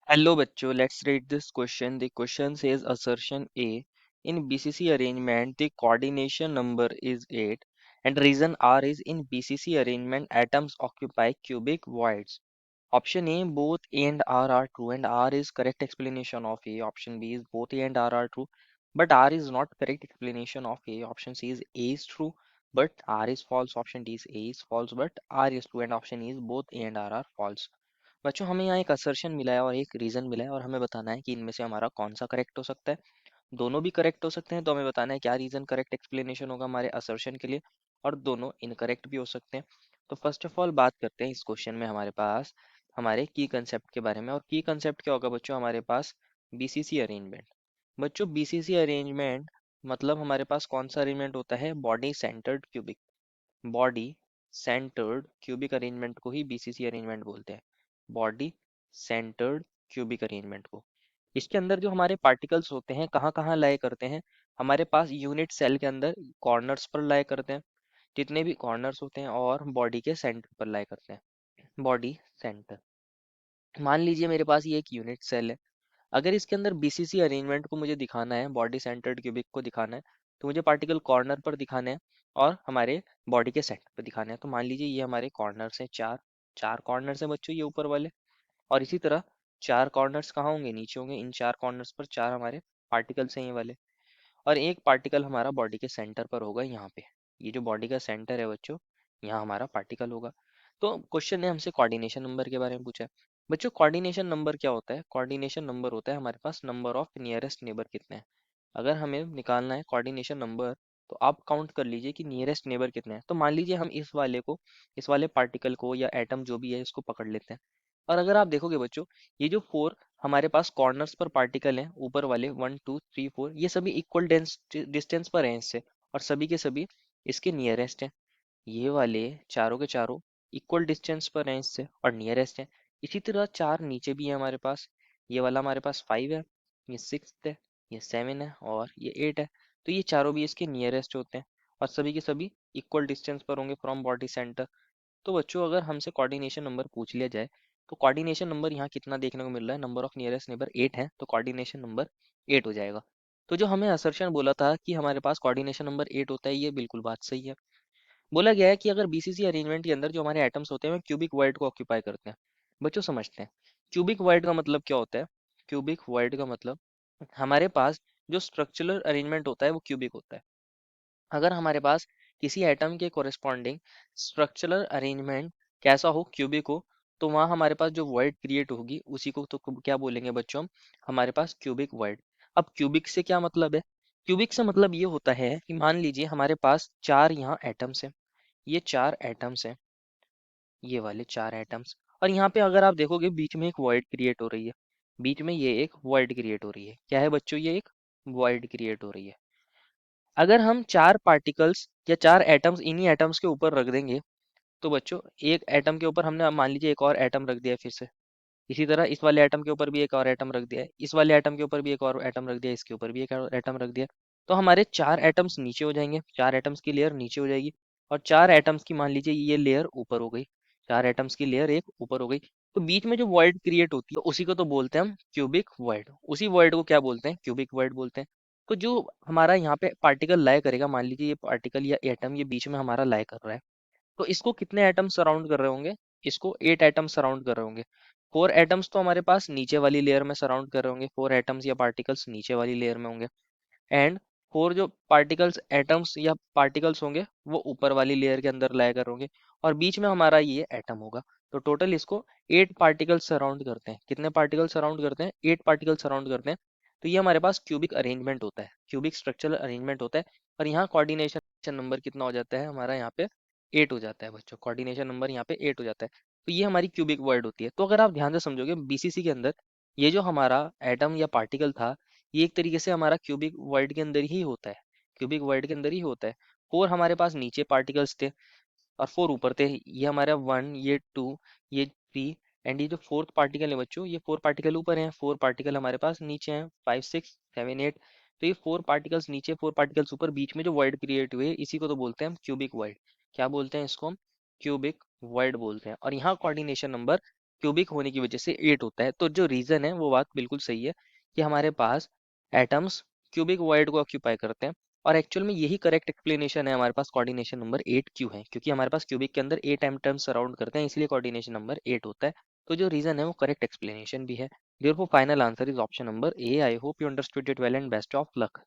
Hello बच्चों, let's read this question. The question says assertion A. In BCC arrangement, the coordination number is 8 and reason R is in BCC arrangement atoms occupy cubic voids. Option A, both A and R are true and R is correct explanation of A. Option B is both A and R are true but R is not correct explanation of A. Option C is A is true but R is false. Option D is A is false but R is true and option E is both A and R are false. बच्चों हमें यहाँ एक assertion मिला है और एक reason मिला है और हमें बताना है कि इनमें से हमारा कौन सा करेक्ट हो सकता है। दोनों भी करेक्ट हो सकते हैं तो हमें बताना है क्या रीजन करेक्ट एक्सप्लेनेशन होगा हमारे असर्शन के लिए और दोनों इनकरेक्ट भी हो सकते हैं। तो फर्स्ट ऑफ ऑल बात करते हैं इस क्वेश्चन में हमारे पास हमारे की कंसेप्ट के बारे में और की कंसेप्ट क्या होगा बच्चों हमारे पास बीसीसी अरेंजमेंट। बच्चों बीसीसी अरेंजमेंट मतलब हमारे पास कौन सा अरेंजमेंट होता है body centred cubic. Body centred cubic arrangement को ही बीसीसी अरेंजमेंट बोलते हैं। बॉडी सेंटर्ड क्यूबिक अरेंजमेंट को इसके अंदर जो हमारे पार्टिकल्स होते हैं कहाँ कहाँ लाए करते हैं हमारे पास यूनिट सेल के अंदर कॉर्नर्स पर लाए करते हैं। जितने भी कॉर्नर्स होते हैं और बॉडी के सेंटर पर लाए करते हैं। बॉडी सेंटर मान लीजिए मेरे पास ये एक यूनिट सेल है। अगर इसके अंदर बीसीसी अरेंजमेंट को मुझे दिखाना है बॉडी सेंटर्ड क्यूबिक को दिखाना है तो मुझे पार्टिकल कॉर्नर पर दिखाने हैं और हमारे बॉडी के सेंटर पर दिखाने हैं। तो मान लीजिए ये हमारे कॉर्नर्स हैं चार चार कॉर्नर्स हैं बच्चों ये ऊपर वाले और इसी तरह चार कॉर्नर्स कहाँ होंगे नीचे होंगे। इन चार कॉर्नर्स पर चार हमारे पार्टिकल्स हैं ये वाले और एक पार्टिकल हमारा बॉडी के सेंटर पर होगा यहाँ पे। ये जो बॉडी का सेंटर है बच्चों यहाँ हमारा पार्टिकल होगा। तो क्वेश्चन ने हमसे कोऑर्डिनेशन नंबर के बारे में पूछा है। बच्चों कोऑर्डिनेशन नंबर क्या होता है कोऑर्डिनेशन नंबर होता है हमारे पास नंबर ऑफ नियरेस्ट नेबर कितने हैं। अगर हमें निकालना है कोऑर्डिनेशन नंबर तो आप काउंट कर लीजिए कि नियरेस्ट नेबर कितने हैं। तो मान लीजिए हम इस वाले पार्टिकल को या एटम जो भी है इसको पकड़ लेते हैं। और अगर आप देखोगे बच्चों ये जो फोर हमारे पास कॉर्नर्स पर पार्टिकल हैं ऊपर वाले 1 2 3 4 ये सभी इक्वल डिस्टेंस पर हैं इससे और सभी के सभी इसके नियरेस्ट हैं। ये वाले चारों के चारों इक्वल डिस्टेंस पर हैं इससे और नियरेस्ट हैं। इसी तरह चार नीचे भी है हमारे पास। ये वाला हमारे पास 5 है, ये 6 है, ये 7 है और ये 8 है। तो ये चारों भी इसके नियरेस्ट होते हैं और सभी के सभी इक्वल डिस्टेंस पर होंगे फ्रॉम बॉडी सेंटर। तो बच्चों अगर हमसे कोऑर्डिनेशन नंबर पूछ लिया जाए तो कोऑर्डिनेशन नंबर यहाँ कितना देखने को मिल रहा है नंबर ऑफ नियरेस्ट नेबर 8 है तो कोऑर्डिनेशन नंबर 8 हो जाएगा। तो जो हमें असर्शन बोला था कि हमारे पास कोऑर्डिनेशन नंबर 8 होता है ये बिल्कुल बात सही है। बोला गया है कि अगर बीसीसी अरेंजमेंट के अंदर जो हमारे एटम्स होते हैं वो क्यूबिक वॉइड को ऑक्यूपाई करते हैं। बच्चों समझते हैं क्यूबिक वॉइड का मतलब क्या होता है। क्यूबिक वॉइड का मतलब हमारे पास जो स्ट्रक्चरल अरेंजमेंट होता है वो क्यूबिक होता है। अगर हमारे पास किसी एटम के कोरिस्पॉन्डिंग स्ट्रक्चरल अरेंजमेंट कैसा हो क्यूबिक हो तो वहाँ हमारे पास जो वॉइड क्रिएट होगी उसी को तो क्या बोलेंगे बच्चों हम हमारे पास क्यूबिक वॉइड। अब क्यूबिक से क्या मतलब है। क्यूबिक से मतलब ये होता है कि मान लीजिए हमारे पास चार यहाँ एटम्स हैं। ये चार एटम्स हैं ये वाले चार एटम्स और यहाँ पे अगर आप देखोगे बीच में एक वॉइड क्रिएट हो रही है। बीच में ये एक वॉइड क्रिएट हो रही है क्या है बच्चों ये एक वॉइड क्रिएट हो रही है। अगर हम चार पार्टिकल्स या चार एटम्स इन्हीं एटम्स के ऊपर रख देंगे तो बच्चों एक एटम के ऊपर हमने मान लीजिए एक और एटम रख दिया है फिर से। इसी तरह इस वाले एटम के ऊपर भी एक और एटम रख दिया है इस वाले एटम के ऊपर भी एक और एटम रख दिया है इसके ऊपर भी एक और एटम रख दिया। तो हमारे चार एटम्स नीचे हो जाएंगे चार एटम्स की लेयर नीचे हो जाएगी और चार एटम्स की मान लीजिए ये लेयर ऊपर हो गई। चार एटम्स की लेयर एक ऊपर हो गई। तो बीच में जो वॉइड क्रिएट होती है उसी को तो बोलते हैं हम क्यूबिक वॉइड। उसी वॉइड को क्या बोलते हैं क्यूबिक वॉइड बोलते हैं। तो जो हमारा यहाँ पे पार्टिकल लाई करेगा मान लीजिए ये पार्टिकल या एटम ये बीच में हमारा लाई कर रहा है तो इसको कितने एटम सराउंड कर रहे होंगे। इसको 8 एटम सराउंड कर रहे होंगे। 4 एटम्स तो हमारे पास नीचे वाली लेयर में सराउंड कर रहे होंगे 4 एटम्स या पार्टिकल्स नीचे वाली लेयर में होंगे एंड 4 जो पार्टिकल्स एटम्स या पार्टिकल्स होंगे वो ऊपर वाली लेयर के अंदर लाया कर होंगे और बीच में हमारा ये एटम होगा। तो टोटल इसको 8 पार्टिकल्स सराउंड करते हैं। कितने पार्टिकल सराउंड करते हैं 8 पार्टिकल सराउंड करते हैं। तो ये हमारे पास क्यूबिक अरेंजमेंट होता है क्यूबिक स्ट्रक्चरल अरेंजमेंट होता है। और यहाँ कोऑर्डिनेशन नंबर कितना हो जाता है हमारा यहाँ पे 8 हो जाता है बच्चों। कोऑर्डिनेशन नंबर यहाँ पे 8 हो जाता है। तो ये हमारी क्यूबिक वर्ड होती है। तो अगर आप ध्यान से समझोगे बीसीसी के अंदर ये जो हमारा एटम या पार्टिकल था ये एक तरीके से हमारा क्यूबिक वर्ड के अंदर ही होता है। क्यूबिक वर्ड के अंदर ही होता है। फोर हमारे पास नीचे पार्टिकल्स थे और फोर ऊपर थे। ये हमारा 1 ये 2 ये 3 एंड ये जो फोर्थ पार्टिकल है बच्चों ये फोर पार्टिकल ऊपर हैं फोर पार्टिकल हमारे पास नीचे हैं 5 6 7 8। तो ये फोर पार्टिकल्स नीचे फोर पार्टिकल्स ऊपर बीच में जो वर्ड क्रिएट हुए इसी को तो बोलते हैं हम क्यूबिक वर्ड। क्या बोलते हैं इसको हम क्यूबिक वर्ड बोलते हैं। और यहाँ कोऑर्डिनेशन नंबर क्यूबिक होने की वजह से 8 होता है। तो जो रीजन है वो बात बिल्कुल सही है कि हमारे पास एटम्स क्यूबिक वॉइड को ऑक्यूपाई करते हैं। और एक्चुअल में यही करेक्ट एक्सप्लेनेशन है हमारे पास कोऑर्डिनेशन नंबर 8 क्यों है, क्योंकि हमारे पास क्यूबिक के अंदर 8 एटम्स सराउंड करते हैं, इसलिए कोऑर्डिनेशन नंबर 8 होता है। तो जो रीजन है वो करेक्ट एक्सप्लेनेशन भी है। Therefore, final answer is option number A. I hope you understood it well and best of luck.